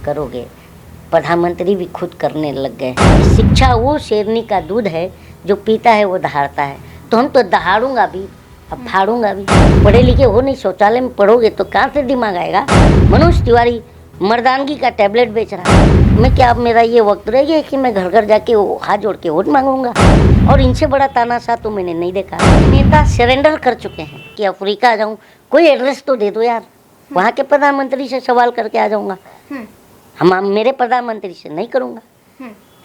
करोगे, प्रधानमंत्री भी खुद करने लग गए। शिक्षा वो शेरनी का दूध है जो पीता है वो दहाड़ता है, तो हम तो दहाड़ूंगा भी, अब फाड़ूंगा भी। पढ़े लिखे हो नहीं, शौचालय में पढ़ोगे तो कहाँ से दिमाग आएगा। मनोज तिवारी मर्दानगी का टैबलेट बेच रहा है, मैं क्या अब मेरा ये वक्त रह गया कि मैं घर घर जाके हाथ जोड़ के वोट मांगूंगा। और इनसे बड़ा तानाशाह तो मैंने नहीं देखा। नेता सरेंडर कर चुके हैं कि अफ्रीका आ जाऊं, कोई एड्रेस तो दे दो यार, वहाँ के प्रधानमंत्री से सवाल करके आ जाऊंगा। हम मेरे प्रधानमंत्री से नहीं करूँगा,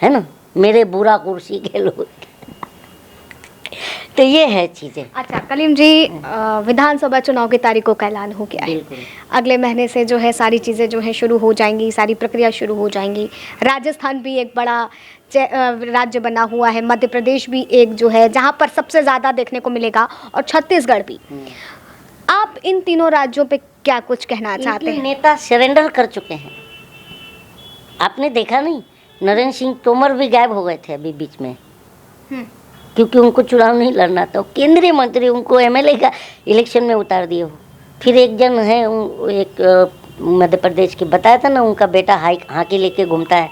है ना, मेरे बुरा कुर्सी के लोग। तो ये है चीज़ें। अच्छा कलीम जी, विधानसभा चुनाव की तारीखों का ऐलान हो गया है। अगले महीने से जो है सारी चीज़ें जो है शुरू हो जाएंगी, सारी प्रक्रिया शुरू हो जाएंगी। राजस्थान भी एक बड़ा राज्य बना हुआ है, मध्य प्रदेश भी एक जो है जहाँ पर सबसे ज़्यादा देखने को मिलेगा, और छत्तीसगढ़ भी। आप इन तीनों राज्यों पे क्या कुछ कहना चाहते हैं? नेता सरेंडर कर चुके हैं, आपने देखा नहीं, नरेंद्र सिंह तोमर भी गायब हो गए थे अभी बीच में, क्योंकि उनको चुनाव नहीं लड़ना था। केंद्रीय मंत्री उनको एमएलए का इलेक्शन में उतार दिए हो। फिर एक जन है, एक मध्य प्रदेश के बताया था ना, उनका बेटा हाकी लेके घूमता है।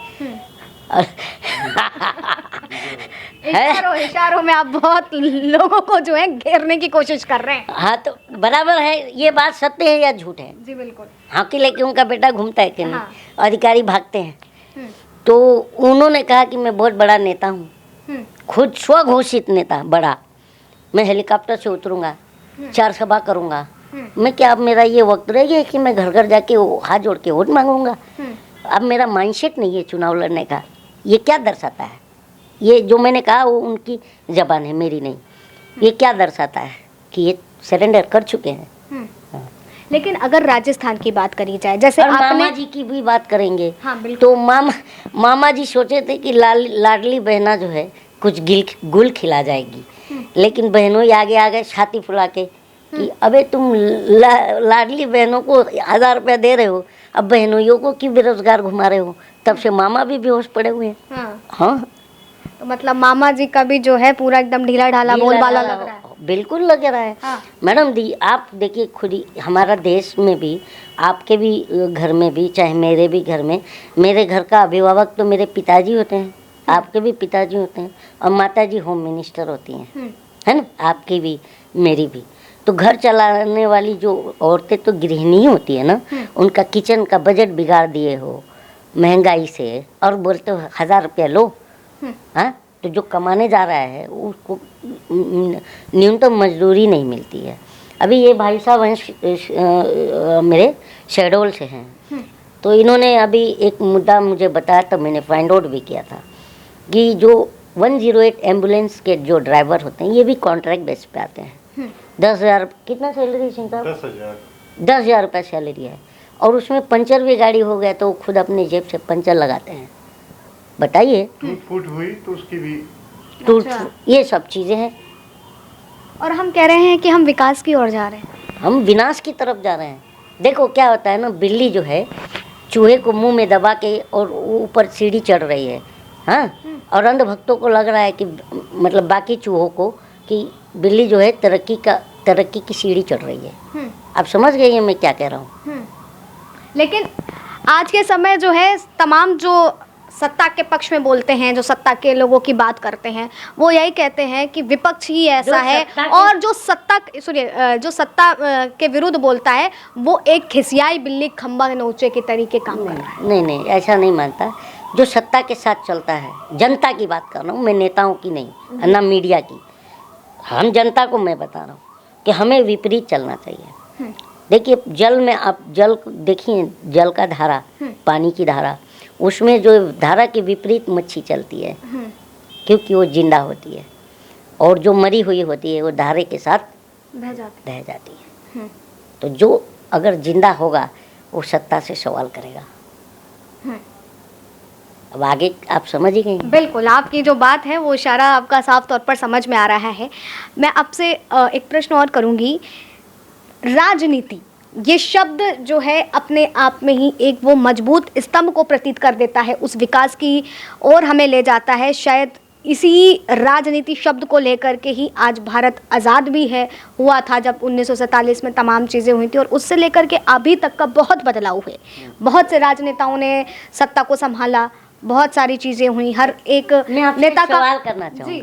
इशारों में आप बहुत लोगों को जो है घेरने की कोशिश कर रहे हैं। हाँ तो बराबर है, ये बात सत्य है या झूठ है? जी बिल्कुल। हाकी लेके उनका बेटा घूमता है कि नहीं? हाँ। अधिकारी भागते हैं। तो उन्होंने कहा कि मैं बहुत बड़ा नेता हूँ, खुद स्वघोषित नेता बड़ा, मैं हेलीकॉप्टर से उतरूंगा, 4 सभा करूंगा। मैं क्या अब मेरा ये वक्त रह गया कि मैं घर घर जाके हाथ जोड़ के वोट मांगूंगा। अब मेरा माइंडसेट नहीं है चुनाव लड़ने का। ये क्या दर्शाता है? ये जो मैंने कहा वो उनकी जबान है, मेरी नहीं। ये क्या दर्शाता है कि ये सरेंडर कर चुके हैं। लेकिन अगर राजस्थान की बात करी जाए, जैसे आपने मामा जी की भी बात करेंगे, हाँ, तो मामा जी सोचे थे कि लाडली बहना जो है कुछ गुल खिला जाएगी, लेकिन बहनों आगे आ गए छाती फुला के कि अबे तुम लाडली बहनों को 1000 रुपया दे रहे हो, अब बहनों को क्यों बेरोजगार घुमा रहे हो। तब से मामा भी बेहोश पड़े हुए हैं। हाँ। तो मतलब मामा जी का भी जो है पूरा एकदम ढीला ढाला बोलबाला लग रहा है। बिल्कुल लग रहा है। हाँ। मैडम दी, आप देखिए खुद ही, हमारा देश में भी, आपके भी घर में भी, चाहे मेरे भी घर में, मेरे घर का अभिभावक तो मेरे पिताजी होते हैं, आपके भी पिताजी होते हैं, और माता जी होम मिनिस्टर होती हैं, है ना, आपकी भी मेरी भी। तो घर चलाने वाली जो औरतें तो गृहिणी होती है ना, उनका किचन का बजट बिगाड़ दिए हो महंगाई से, और बोलते हो 1000 रुपया लो। हाँ, तो जो कमाने जा रहा है उसको न्यूनतम मजदूरी नहीं मिलती है। अभी ये भाई साहब मेरे शहडोल से हैं, तो इन्होंने अभी एक मुद्दा मुझे बताया, तो मैंने फाइंड आउट भी किया था कि जो 108 एम्बुलेंस के जो ड्राइवर होते हैं, ये भी कॉन्ट्रैक्ट बेस पे आते हैं। 10,000 कितना सैलरी सिंह साहब? 10,000 रुपये सैलरी है, और उसमें पंचर भी गाड़ी हो गया तो वो खुद अपने जेब से पंचर लगाते हैं। बताइए, टूट हुई तो उसकी भी टूट, ये सब चीज़ें हैं। और हम कह रहे हैं कि हम विकास की ओर जा रहे हैं, हम विनाश की तरफ जा रहे हैं। देखो क्या होता है ना, बिल्ली जो है चूहे को मुंह में दबा के और ऊपर सीढ़ी चढ़ रही है। हाँ, और अंधभक्तों को लग रहा है कि मतलब बाकी चूहों को कि बिल्ली जो है तरक्की की सीढ़ी चढ़ रही है। आप समझ गए मैं क्या कह रहा हूँ? लेकिन आज के समय जो है तमाम जो सत्ता के पक्ष में बोलते हैं, जो सत्ता के लोगों की बात करते हैं, वो यही कहते हैं कि विपक्ष ही ऐसा है, और जो सत्ता के विरुद्ध बोलता है वो एक खिसियाई बिल्ली खंबा नोचे के तरीके काम कर रहा है। नहीं, ऐसा नहीं मानता। जो सत्ता के साथ चलता है, जनता की बात कर रहा हूँ मैं, नेताओं की नहीं, ना मीडिया की। हम जनता को मैं बता रहा हूँ कि हमें विपरीत चलना चाहिए। देखिए जल में आप जल देखिए, जल का धारा, पानी की धारा, उसमें जो धारा के विपरीत मच्छी चलती है, क्योंकि वो जिंदा होती है, और जो मरी हुई होती है वो धारे के साथ बह जाती है। तो जो अगर जिंदा होगा वो सत्ता से सवाल करेगा। अब आगे आप समझ ही गए। बिल्कुल, आपकी जो बात है वो इशारा आपका साफ तौर पर समझ में आ रहा है। मैं आपसे एक प्रश्न और करूंगी। राजनीति, ये शब्द जो है अपने आप में ही एक वो मजबूत स्तंभ को प्रतीत कर देता है, उस विकास की ओर हमें ले जाता है। शायद इसी राजनीति शब्द को लेकर के ही आज भारत आज़ाद भी है, हुआ था जब 1947 में तमाम चीज़ें हुई थी, और उससे लेकर के अभी तक का बहुत बदलाव हुए। बहुत से राजनेताओं ने सत्ता को संभाला, बहुत सारी चीज़ें हुई, हर एक मैं आपसे नेता एक का सवाल करना चाहूँगी।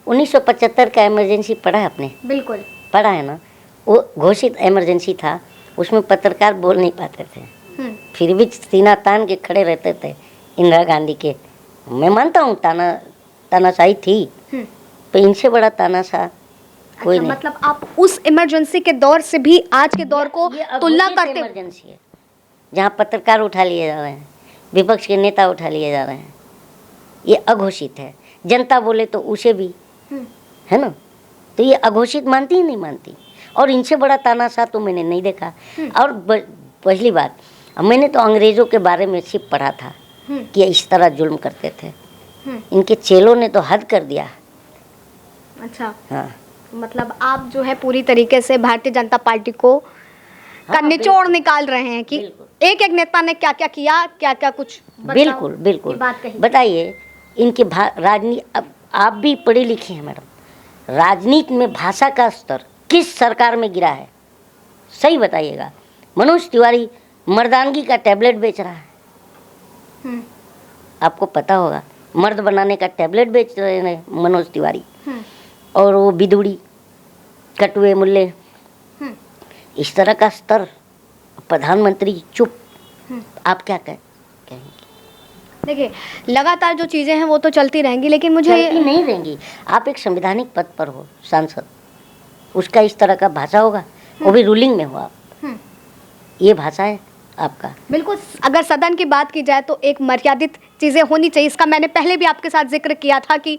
1975 का इमरजेंसी पढ़ा है आपने? बिल्कुल पढ़ा है ना? वो घोषित इमरजेंसी था, उसमें पत्रकार बोल नहीं पाते थे, फिर भी सीना तान के खड़े रहते थे इंदिरा गांधी के। मैं मानता हूँ तानाशाही थी, तो इनसे बड़ा तानाशाह कोई अच्छा, नहीं। मतलब आप उस इमरजेंसी के दौर से भी आज के दौर को ये तुलना अघोषित करते हो। इमरजेंसी है, जहाँ पत्रकार उठा लिए जा रहे हैं, विपक्ष के नेता उठा लिए जा रहे हैं, ये अघोषित है। जनता बोले तो उसे भी, है ना? तो ये अघोषित मानती ही नहीं मानती, और इनसे बड़ा तानाशाह तो मैंने नहीं देखा। और पहली बात, मैंने तो अंग्रेज़ों के बारे में सिर्फ पढ़ा था कि इस तरह जुल्म करते थे। इनके चेलों ने तो हद कर दिया। अच्छा, हाँ, मतलब आप जो है पूरी तरीके से भारतीय जनता पार्टी को का हाँ, निचोड़ निकाल रहे हैं कि बिल्कुल। एक एक नेता ने क्या क्या किया, क्या क्या कुछ बताओ। बिल्कुल बिल्कुल। ये बात कही। बताइए, इनके राजनीति, अब आप भी पढ़ी लिखी हैं मैडम, राजनीति में भाषा का स्तर किस सरकार में गिरा है? सही बताइएगा। मनोज तिवारी मर्दानगी का टैबलेट बेच रहा है, आपको पता होगा, मर्द बनाने का टैबलेट बेच रहे हैं मनोज तिवारी। और वो बिदुड़ी, कटुए मुल्ले, इस तरह का स्तर, प्रधानमंत्री चुप, आप क्या कहेंगे? देखिए, लगातार जो चीज़ें हैं वो तो चलती रहेंगी, लेकिन मुझे चलती नहीं रहेंगी। आप एक संवैधानिक पद पर हो, सांसद, उसका इस तरह का भाषा होगा, वो भी रूलिंग में हो आप, ये भाषा है आपका। बिल्कुल, अगर सदन की बात की जाए तो एक मर्यादित चीज़ें होनी चाहिए। इसका मैंने पहले भी आपके साथ जिक्र किया था कि